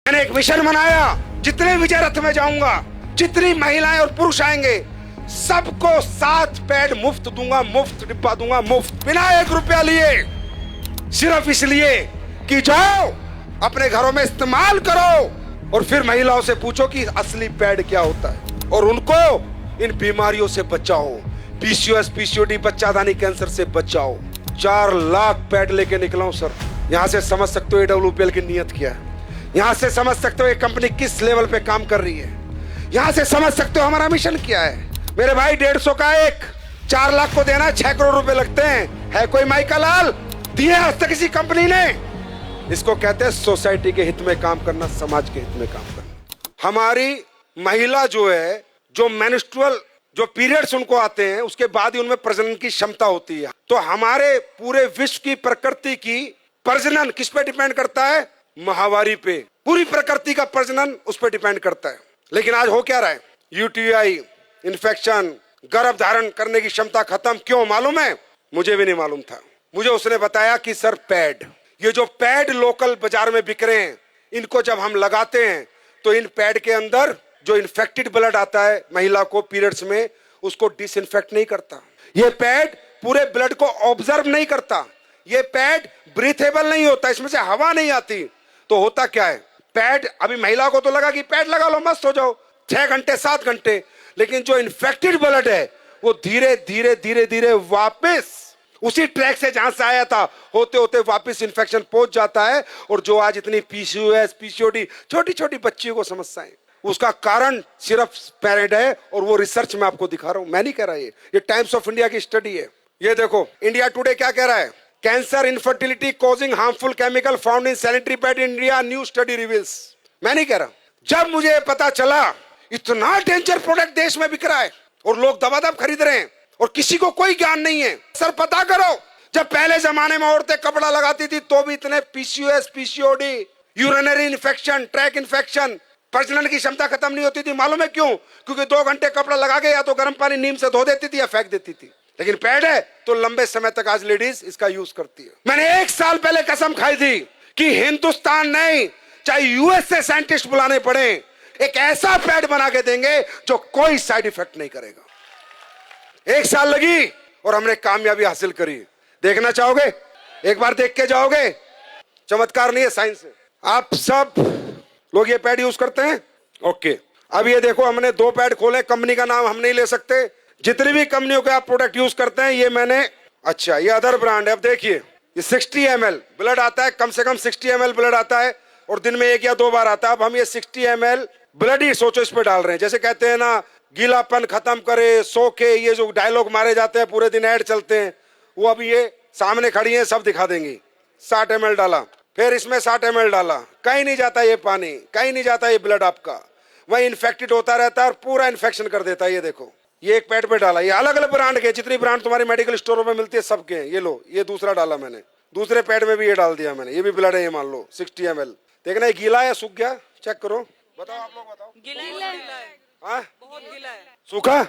मैंने एक मिशन बनाया, जितने विजय रथ में जाऊंगा, जितनी महिलाएं और पुरुष आएंगे, सबको 7 पैड मुफ्त दूंगा, मुफ्त डिब्बा दूंगा, मुफ्त, बिना 1 रुपया लिए, सिर्फ इसलिए कि जाओ अपने घरों में इस्तेमाल करो और फिर महिलाओं से पूछो कि असली पैड क्या होता है और उनको इन बीमारियों से बचाओ, पीसीओएस, पीसीओडी, बच्चादानी कैंसर से बचाओ। 4 लाख पैड लेके निकला हूं सर। यहां से समझ सकते हो एडब्ल्यूपीएल की नीयत क्या है, यहां से समझ सकते हो ये कंपनी किस लेवल पे काम कर रही है, यहां से समझ सकते हो हमारा मिशन क्या है। मेरे भाई 150 का एक, 4 लाख को देना 6 करोड़ रुपए लगते हैं। है कोई माई का लाल दिए आज तक किसी कंपनी ने? इसको कहते हैं सोसाइटी के हित में काम करना, समाज के हित में काम करना। हमारी महिला जो है, जो मेंस्ट्रुअल जो पीरियड्स उनको आते हैं, उसके बाद ही उनमें प्रजनन की क्षमता होती है। तो हमारे पूरे विश्व की प्रकृति की प्रजनन किस पे डिपेंड करता है? माहवारी पे। पूरी प्रकृति का प्रजनन उस पर डिपेंड करता है। लेकिन आज हो क्या रहा है? यूटीआई, इन्फेक्शन, गर्भ धारण करने की क्षमता खत्म। क्यों मालूम है? मुझे भी नहीं मालूम था। मुझे उसने बताया कि सर पैड, ये जो पैड लोकल बाजार में बिक रहे हैं, इनको जब हम लगाते हैं तो इन पैड के अंदर जो इन्फेक्टेड ब्लड आता है महिला को पीरियड्स में, उसको डिसइंफेक्ट नहीं करता। ये पैड पूरे ब्लड को ऑब्जर्व नहीं करता। ये पैड ब्रीथेबल नहीं होता, इसमें से हवा नहीं आती। तो होता क्या है? पैड, अभी महिला को तो लगा कि पैड लगा लो मस्त हो जाओ, 6 घंटे 7 घंटे, लेकिन जो इन्फेक्टेड ब्लड है वो धीरे धीरे धीरे धीरे वापस उसी ट्रैक से जहां से आया था होते होते वापस इन्फेक्शन पहुंच जाता है। और जो आज इतनी पीसीओएस, पीसीओडी, छोटी छोटी बच्चियों को समस्याएं, उसका कारण सिर्फ पैड है। और वो रिसर्च में आपको दिखा रहा हूं, मैं नहीं कह रहा, ये टाइम्स ऑफ इंडिया की स्टडी है। ये देखो इंडिया टुडे क्या कह रहा है? Cancer, infertility causing harmful chemical found in sanitary pad in India, new study reveals. मैं नहीं कह रहा। जब मुझे पता चला इतना डेंजर प्रोडक्ट देश में बिक रहा है और लोग दबादब खरीद रहे हैं और किसी को कोई ज्ञान नहीं है, सर पता करो, जब पहले जमाने में औरतें कपड़ा लगाती थी तो भी इतने PCOS, PCOD, urinary infection, track infection, प्रजनन की क्षमता खत्म नहीं होती थी। मालूम है क्यों? क्योंकि 2 घंटे कपड़ा लगा के या तो गर्म पानी नीम से धो देती थी या फेंक देती थी। लेकिन पैड है तो लंबे समय तक आज लेडीज इसका यूज करती है। मैंने 1 साल पहले कसम खाई थी कि हिंदुस्तान नहीं, चाहे यूएस से साइंटिस्ट बुलाने पड़े, एक ऐसा पैड बना के देंगे जो कोई साइड इफेक्ट नहीं करेगा। 1 साल लगी और हमने कामयाबी हासिल करी। देखना चाहोगे? एक बार देख के जाओगे। चमत्कार नहीं है, साइंस है। आप सब लोग ये पैड यूज करते हैं? ओके, अब ये देखो हमने 2 पैड खोले। कंपनी का नाम हम नहीं ले सकते। जितनी भी कंपनियों के आप प्रोडक्ट यूज करते हैं, ये मैंने, अच्छा ये अदर ब्रांड है। अब देखिए ये 60 ml ब्लड आता है, कम से कम 60 ml ब्लड आता है और दिन में 1 या 2 बार आता है। अब हम ये 60 ml ब्लड ही सोचो इस पे डाल रहे हैं। जैसे कहते हैं ना, गीलापन खत्म करे, सो के, ये जो डायलॉग मारे जाते हैं, पूरे दिन ऐड चलते हैं, वो अभी ये सामने खड़ी है, सब दिखा देंगी। 60 ml डाला, फिर इसमें 60 ml डाला, कहीं नहीं जाता ये पानी, कहीं नहीं जाता ये ब्लड आपका, वही इन्फेक्टेड होता रहता है और पूरा इन्फेक्शन कर देता है। ये देखो ये एक पैड पे डाला, ये अलग अलग ब्रांड के, जितनी ब्रांड तुम्हारे मेडिकल स्टोरों में मिलती है सबके हैं। ये लो, ये दूसरा डाला मैंने, दूसरे पैड में भी ये डाल दिया मैंने, ये भी ब्लड है, ये मान लो 60 ml। देखना ये गीला है, सूख गया, चेक करो, बताओ आप लोग बताओ। गीला है, हाँ बहुत गीला है। सूखा?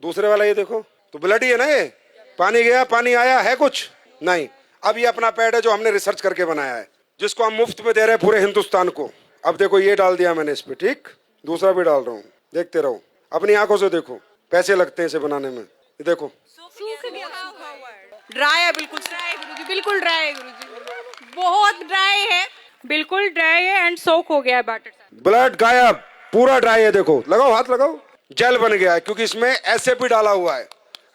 दूसरे वाला ये देखो तो ब्लड ही है ना, ये पानी गया पानी आया है कुछ नहीं। अब ये अपना पैड है जो हमने रिसर्च करके बनाया है, जिसको हम मुफ्त में दे रहे हैं पूरे हिंदुस्तान को। अब देखो ये डाल दिया मैंने इस पे, ठीक, दूसरा भी डाल रहा हूँ, देखते रहो, अपनी आंखों से देखो, पैसे लगते हैं इसे बनाने में। ये देखो ड्राई है, बिल्कुल ड्राई है गुरुजी, बिल्कुल ड्राई है गुरुजी, बहुत ड्राई है, बिल्कुल ड्राई है एंड सोक हो गया है वाटर। ब्लड गायब, पूरा ड्राई है। देखो लगाओ, हाथ लगाओ, जेल बन गया है क्योंकि इसमें ऐसे भी डाला हुआ है,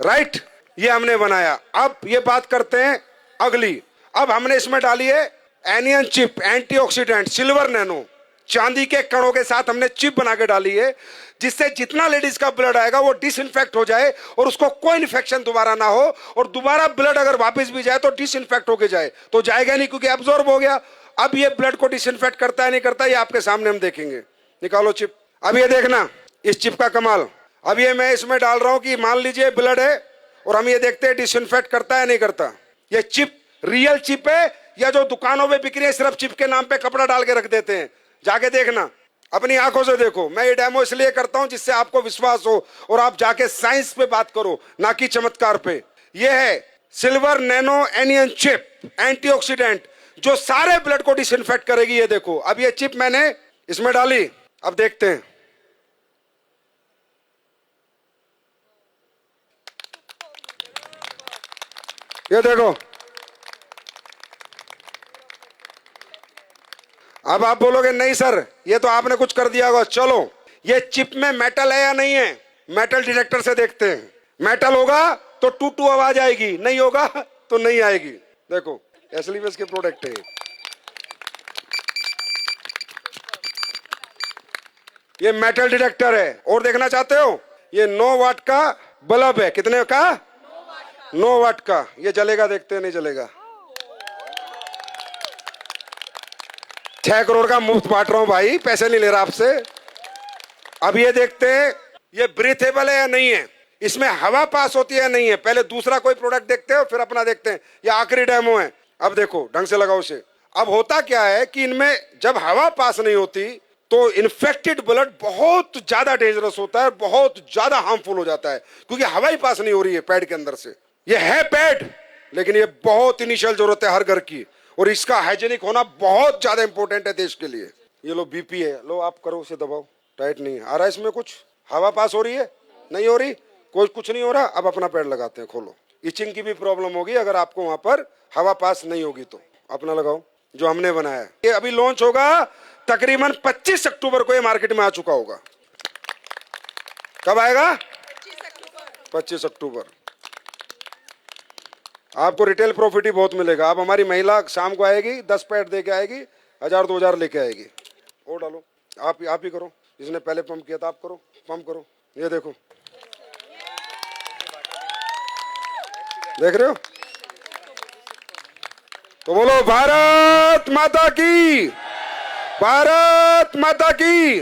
राइट। ये हमने बनाया। अब ये बात करते हैं अगली। अब हमने इसमें डाली है anion chip, antioxidant, silver nano, चांदी के कणों के साथ हमने चिप बना के डाली है, जिससे जितना लेडीज का ब्लड आएगा वो डिसइंफेक्ट हो जाए और उसको कोई इन्फेक्शन दोबारा ना हो, और दोबारा ब्लड अगर वापस भी जाए तो डिसइंफेक्ट होके जाए। तो जाएगा नहीं क्योंकि एब्जॉर्ब हो गया। अब ये ब्लड को डिसइंफेक्ट करता है नहीं करता, ये आपके सामने हम देखेंगे। निकालो चिप। अब ये देखना इस चिप का कमाल। अब ये मैं इसमें डाल रहा हूं कि मान लीजिए ब्लड है और हम ये देखते हैं डिसइंफेक्ट करता है नहीं करता। ये चिप रियल चिप है या जो दुकानों में बिक रही है सिर्फ चिप के नाम पे कपड़ा डाल के रख देते हैं? जाके देखना, अपनी आंखों से देखो। मैं ये डेमो इसलिए करता हूं जिससे आपको विश्वास हो और आप जाके साइंस पे बात करो, ना कि चमत्कार पे। ये है silver nano anion chip antioxidant, जो सारे ब्लड को डिसइंफेक्ट करेगी। ये देखो, अब ये चिप मैंने इसमें डाली, अब देखते हैं। ये देखो, अब आप बोलोगे नहीं सर ये तो आपने कुछ कर दिया होगा। चलो ये चिप में मेटल है या नहीं है, मेटल डिटेक्टर से देखते हैं। मेटल होगा तो टू टू आवाज आएगी, नहीं होगा तो नहीं आएगी। देखो एसलीवेस के प्रोडक्ट है। ये मेटल डिटेक्टर है। और देखना चाहते हो, ये 9 वाट का बल्ब है। कितने का? 9 वाट का। ये जलेगा, देखते हैं नहीं जलेगा। 6 करोड़ का मुफ्त बांट रहा हूं भाई, पैसे नहीं ले रहा आपसे। अब ये देखते हैं ये ब्रीथेबल है या नहीं है, इसमें हवा पास होती है या नहीं है। पहले दूसरा कोई प्रोडक्ट देखते हो फिर अपना देखते हैं। ये आखिरी डेमो है। अब देखो ढंग से लगाओ इसे। अब होता क्या है कि इनमें जब हवा पास नहीं होती तो इन्फेक्टेड ब्लड बहुत ज्यादा डेंजरस होता है, बहुत ज्यादा हार्मफुल हो जाता है, क्योंकि हवा ही पास नहीं हो रही है पैड के अंदर से। ये है पैड, लेकिन ये बहुत इनिशियल जरूरत है हर घर की, और इसका हाइजेनिक होना बहुत ज्यादा इंपॉर्टेंट है देश के लिए। ये लो बीपी है, लो आप करो, उसे दबाओ। टाइट नहीं आ रहा इसमें, कुछ हवा पास हो रही है? नहीं हो रही, कोई कुछ नहीं हो रहा। अब अपना पैड लगाते हैं, खोलो। इचिंग की भी प्रॉब्लम होगी अगर आपको वहां पर हवा पास नहीं होगी तो। अपना लगाओ जो हमने बनाया है। ये अभी लॉन्च होगा तकरीबन 25 अक्टूबर को, ये मार्केट में आ चुका होगा। कब आएगा? 25 अक्टूबर। आपको रिटेल प्रॉफिट ही बहुत मिलेगा। अब हमारी महिला शाम को आएगी, 10 पैड दे के आएगी, 1000-2000 लेके आएगी। और डालो, आप ही करो। जिसने पहले पंप किया था आप करो, पंप करो। ये देखो, देख रहे हो? तो बोलो भारत माता की, भारत माता की।